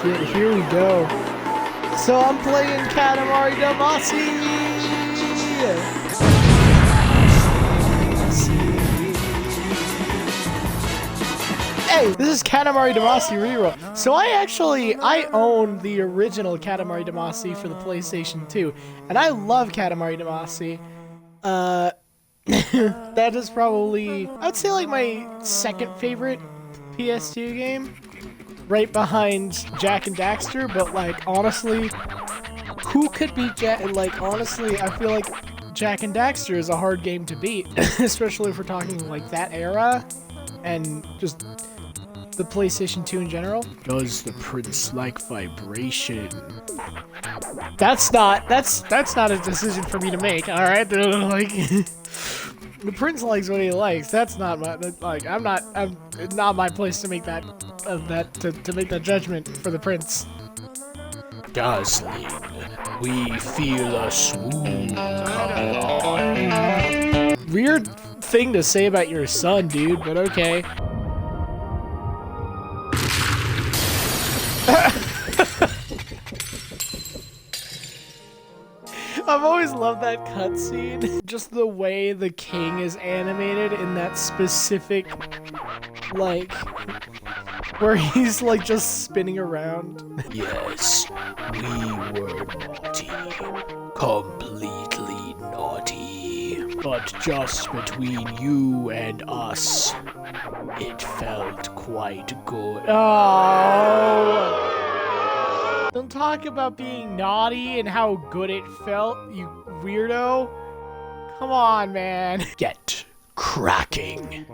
shit, here we go. So I'm playing Katamari Damacy! Hey, this is Katamari Damacy Reroll. So I own the original Katamari Damacy for the PlayStation 2, and I love Katamari Damacy. That is probably, I would say, like my second favorite PS2 game, right behind Jak and Daxter. But like honestly, who could beat Jak? Like honestly, I feel like Jak and Daxter is a hard game to beat, especially if we're talking like that era and just the PlayStation 2 in general. Does the prince like vibration? That's not a decision for me to make. All right, like the prince likes what he likes. That's not my like. I'm not my place to make that to make that judgment for the prince. Gosling, we feel a swoon coming on. Weird thing to say about your son, dude, but okay. I've always loved that cutscene. Just the way the king is animated in that specific, like, where he's like just spinning around. Yes, we were naughty. Completely naughty. But just between you and us, it felt quite good. Oh! Don't talk about being naughty and how good it felt, you weirdo. Come on, man. Get cracking.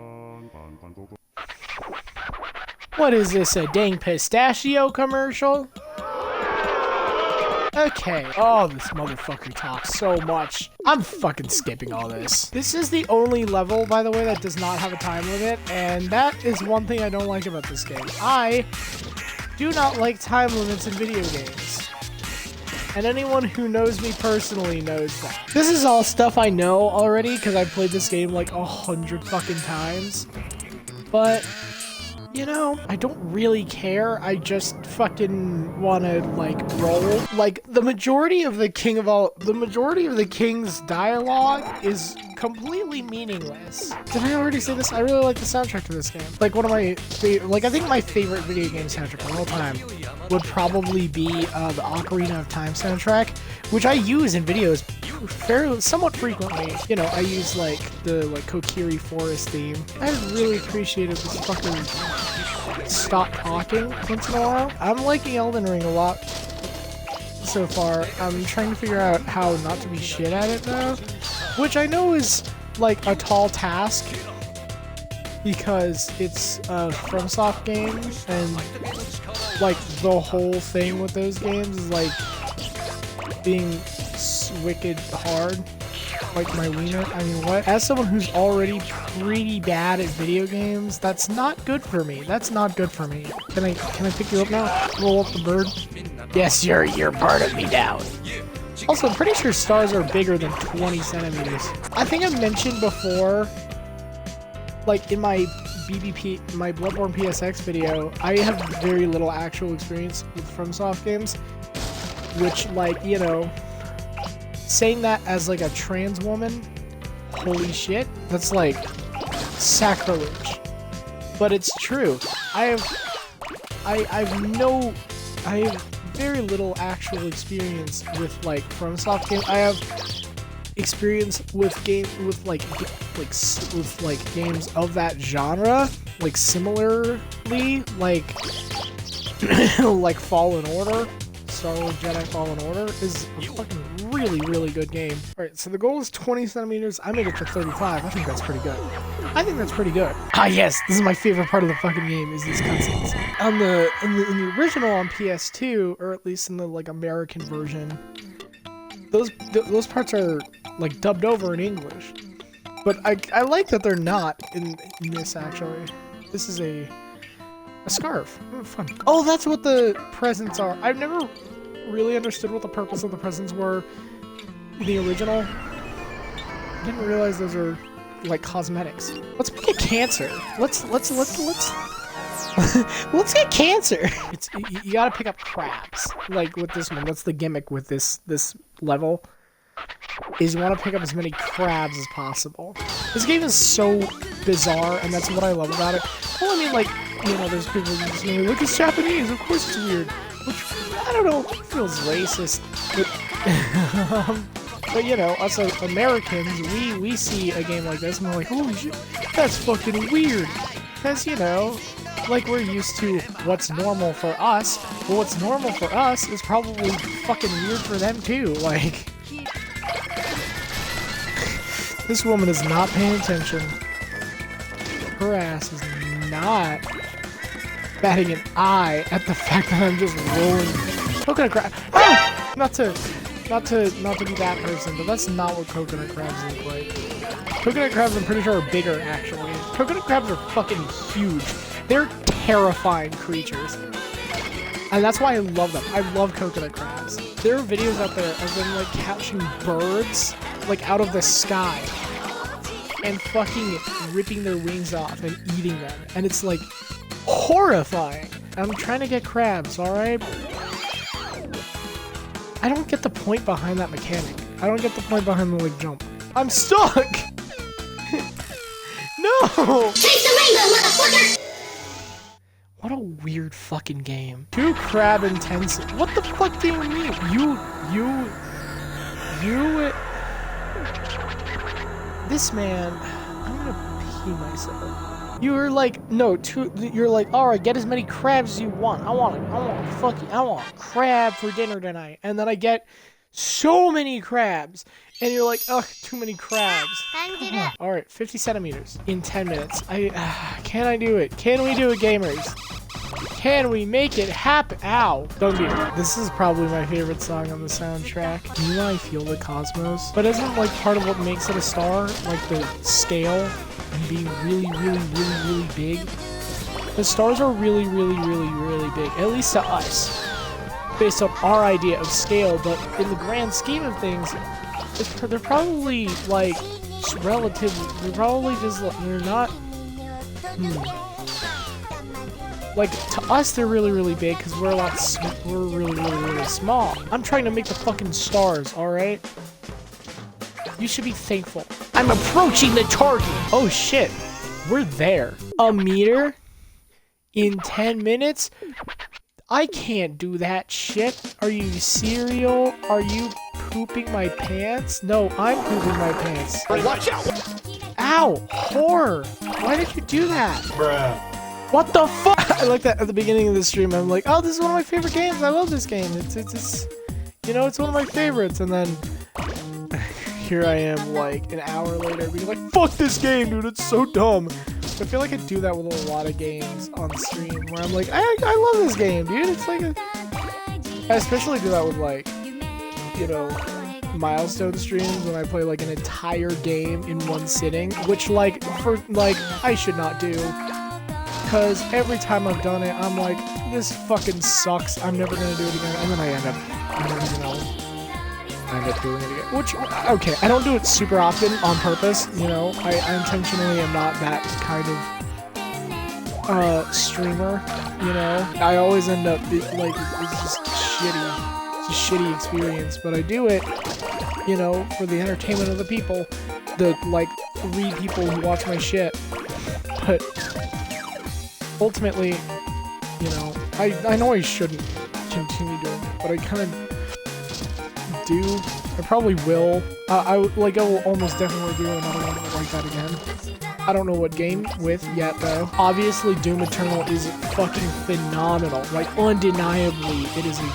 What is this, a dang pistachio commercial? Okay. Oh, this motherfucker talks so much. I'm fucking skipping all this. This is the only level, by the way, that does not have a time limit, and that is one thing I don't like about this game. I do not like time limits in video games. And anyone who knows me personally knows that. This is all stuff I know already, because I played this game like 100 fucking times. But you know, I don't really care. I just fucking wanna, like, roll. Like, the majority of the king's dialogue is completely meaningless. Did I already say this? I really like the soundtrack to this game. Like, one of my I think my favorite video game soundtrack of all time would probably be the Ocarina of Time soundtrack, which I use in videos somewhat frequently. You know, I use like the Kokiri Forest theme. I really appreciated this fucking stop talking once in a while. I'm liking Elden Ring a lot so far. I'm trying to figure out how not to be shit at it though, which I know is like a tall task because it's a FromSoft game, and like the whole thing with those games is like being wicked hard, like my wiener. I mean, what? As someone who's already pretty bad at video games, that's not good for me. That's not good for me. Can I pick you up now? Roll up the bird. Yes, you're part of me now. Also, I'm pretty sure stars are bigger than 20 centimeters. I think I mentioned before, like in my my Bloodborne PSX video, I have very little actual experience with FromSoft games, which, like, you know, saying that as like a trans woman, holy shit, that's like sacrilege. But it's true. I have very little actual experience with like FromSoft games. I have experience with games of that genre, like similarly, like like Fallen Order. Star Wars Jedi Fallen Order is a fucking really good game. Alright, so the goal is 20 centimeters. I made it to 35. I think that's pretty good. Ah yes, this is my favorite part of the fucking game, is these cutscenes. In the original on PS2, or at least in the like American version, those parts are like dubbed over in English. But I like that they're not in this actually. This is a scarf. Oh, fun. Oh, that's what the presents are. I've never really understood what the purpose of the presents were in the original. I didn't realize those are like cosmetics. Let's make a cancer. Let's Let's get cancer. You gotta pick up crabs. Like with this one, that's the gimmick with this level. Is you want to pick up as many crabs as possible. This game is so bizarre, and that's what I love about it. Well, I mean, like, you know, there's people who just look, it's Japanese, of course it's weird. Which, I don't know, it feels racist. But you know, us Americans, we see a game like this, and we're like, holy shit, that's fucking weird. Because, you know, like, we're used to what's normal for us, but what's normal for us is probably fucking weird for them, too. Like... This woman is not paying attention. Her ass is not batting an eye at the fact that I'm just rolling coconut crab. Ah! Not to be that person, but that's not what coconut crabs look like. Coconut crabs, I'm pretty sure, are bigger actually. Coconut crabs are fucking huge. They're terrifying creatures, and that's why I love them. I love coconut crabs. There are videos out there of them like catching birds like out of the sky and fucking ripping their wings off and eating them, and it's like horrifying. I'm trying to get crabs, alright? I don't get the point behind that mechanic. I don't get the point behind the like jump. I'm stuck! No! Chase the rainbow, motherfucker! What a weird fucking game. Too crab intensive. What the fuck do you mean? You... This man... I'm gonna pee myself. You were like, no, you're like, alright, get as many crabs as you want. I want crab for dinner tonight. And then I get so many crabs. And you're like, ugh, too many crabs. Alright, 50 centimeters in 10 minutes. Can I do it? Can we do it, gamers? Can we make it happen? Ow. Don't do it. This is probably my favorite song on the soundtrack. You know I feel the cosmos? But isn't like part of what makes it a star? Like the scale and being really big? The stars are really big. At least to us. Based on our idea of scale. But in the grand scheme of things, they're probably like relative. They're probably just, they're not... Like, to us, they're really big, because we're really small. I'm trying to make the fucking stars, alright? You should be thankful. I'm approaching the target! Oh shit, we're there. A meter? In 10 minutes? I can't do that shit. Are you serial? Are you pooping my pants? No, I'm pooping my pants. Watch out! Ow! Horror! Why did you do that? Bruh. What the fuck? I like that at the beginning of the stream. I'm like, oh, this is one of my favorite games. I love this game. It's you know, it's one of my favorites. And then here I am, like an hour later, being like, fuck this game, dude. It's so dumb. I feel like I do that with a lot of games on stream, where I'm like, I love this game, dude. It's like I especially do that with like, you know, milestone streams when I play like an entire game in one sitting, which like I should not do. Because every time I've done it, I'm like, this fucking sucks. I'm never gonna do it again. And then I end up doing it again. Which, okay, I don't do it super often on purpose, you know. I intentionally am not that kind of streamer, you know. I always end up like, it's just shitty. It's a shitty experience. But I do it, you know, for the entertainment of the people. The, like, 3 people who watch my shit. But ultimately, you know, I know I shouldn't continue doing it, but I kind of do. I probably will. I will almost definitely do another one like that again. I don't know what game with yet, though. Obviously, Doom Eternal is fucking phenomenal. Like, undeniably, it is a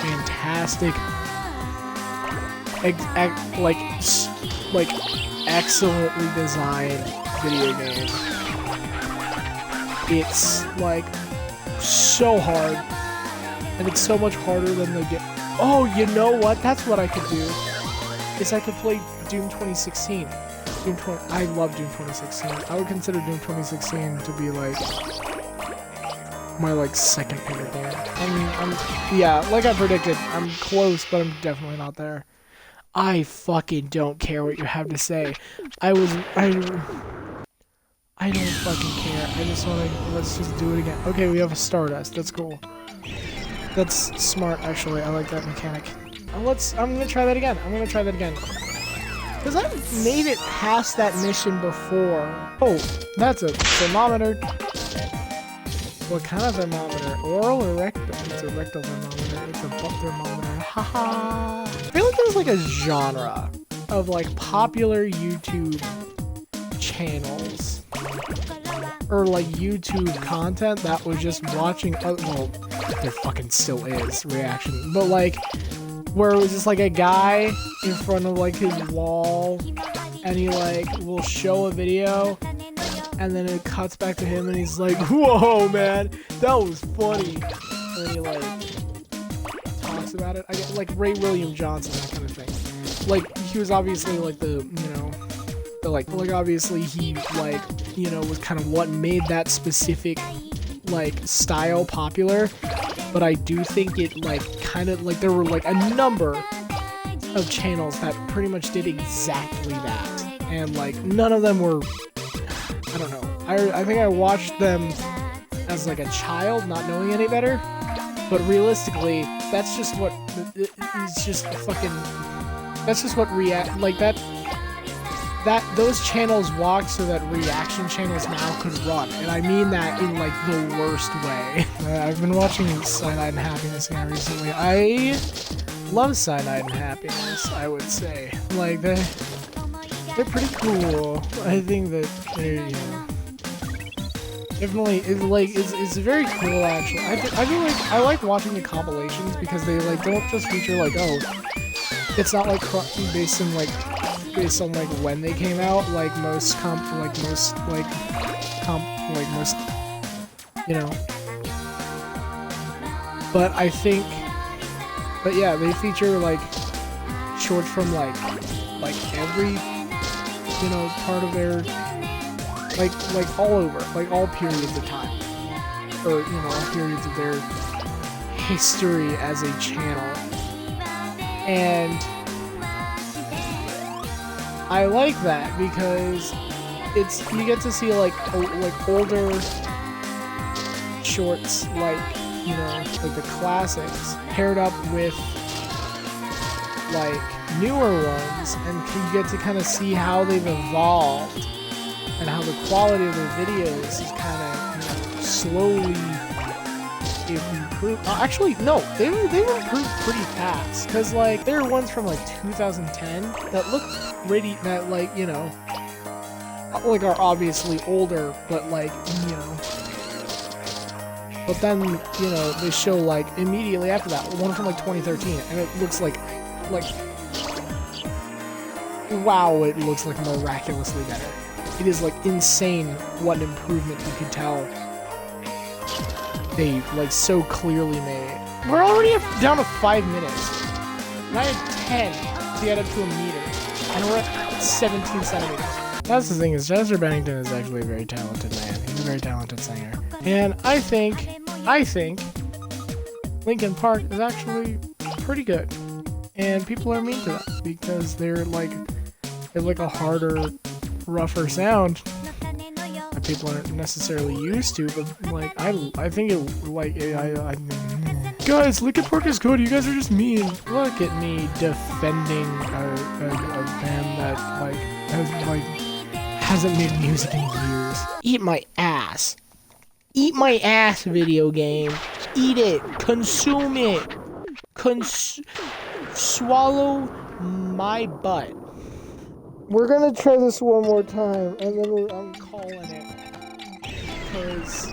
fantastic, like excellently designed video game. It's, like, so hard. And it's so much harder than the game. Oh, you know what? That's what I could do. Is I could play Doom 2016. I love Doom 2016. I would consider Doom 2016 to be, like, my, like, second favorite game. I mean, yeah, like I predicted, I'm close, but I'm definitely not there. I fucking don't care what you have to say. I don't fucking care. I just wanna, let's just do it again. Okay, we have a Stardust. That's cool. That's smart, actually. I like that mechanic. I'm gonna try that again. Because I've made it past that mission before. Oh, that's a thermometer. What kind of thermometer? Oral or rectal? It's a rectal thermometer. It's a butt thermometer. Haha. I feel like there's like a genre of like popular YouTube channels or like YouTube content that was just watching. Well, there fucking still is reaction, but like where it was just like a guy in front of like his wall, and he like will show a video. And then it cuts back to him and he's like, whoa, man, that was funny. And then he like talks about it. I get like Ray William Johnson, that kind of thing. Like he was obviously like the, you know, the like obviously he like, you know, was kind of what made that specific like style popular. But I do think it like kind of like there were like a number of channels that pretty much did exactly that. And like none of them were, I don't know. I think I watched them as like a child, not knowing any better. But realistically, that's just what it's just fucking. That's just what those channels walked so that reaction channels now could run, and I mean that in like the worst way. I've been watching Cyanide and Happiness again recently. I love Cyanide and Happiness. I would say like they're pretty cool. I think that they're, you know, definitely it's very cool actually. I feel like I like watching the compilations because they like don't just feature like, oh, it's not like based on like when they came out, like most you know. But yeah, they feature like shorts from like every, you know, part of their like all over, like all periods of time, or you know, all periods of their history as a channel. And I like that because you get to see like older shorts, like, you know, like the classics paired up with like newer ones, and you get to kind of see how they've evolved and how the quality of their videos is kind of, you know, slowly improved. Actually, no, they've improved pretty fast, because like there are ones from like 2010 that look pretty, that like, you know, like are obviously older, but like, you know, but then, you know, they show like immediately after that one from like 2013, and it looks like wow, it looks like miraculously better. It is like insane what an improvement you can tell they like so clearly made. We're already down to 5 minutes, and I had 10 to get up to a meter, and we're at 17 centimeters. That's the thing, is Chester Bennington is actually a very talented man. He's a very talented singer, and I think Linkin Park is actually pretty good, and people are mean to that because they're like a harder, rougher sound that people aren't necessarily used to. But like I think it like I guys, Linkin Park is good. You guys are just mean. Look at me defending a band that like hasn't made music in years. Eat my ass. Eat my ass, video game. Eat it. Consume it. Swallow my butt. We're gonna try this one more time, and then I'm calling it. Because,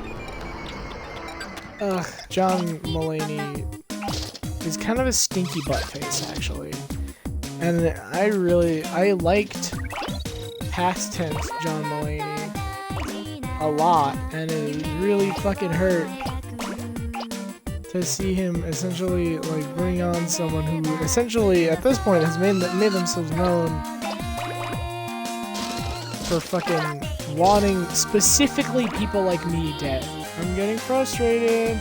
John Mulaney is kind of a stinky butt face, actually. And I liked past tense John Mulaney a lot, and it really fucking hurt to see him essentially like bring on someone who essentially at this point has made themselves known for fucking wanting specifically people like me dead. I'm getting frustrated.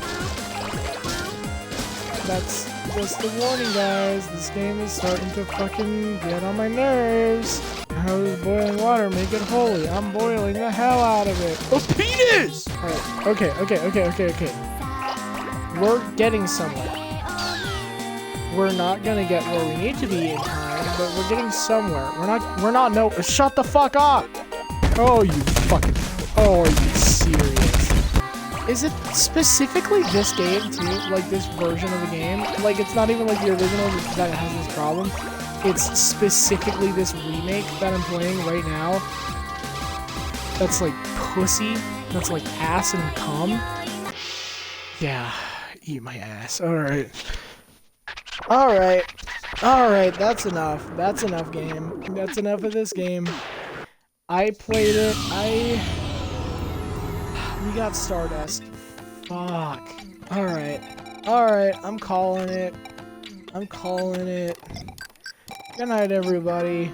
That's just a warning, guys. This game is starting to fucking get on my nerves. hose boiling water, make it holy. I'm boiling the hell out of it. A penis! Alright, okay. We're getting somewhere. We're not gonna get where we need to be in time, but we're getting somewhere. No, shut the fuck up! Oh, you fucking, oh, are you serious? Is it specifically this game too? Like this version of the game? Like it's not even like the original that has this problem. It's specifically this remake that I'm playing right now. That's like pussy. That's like ass and cum. Yeah, eat my ass. Alright. Alright, that's enough. That's enough game. That's enough of this game. I played it. We got Stardust. Fuck. Alright, I'm calling it. Good night, everybody.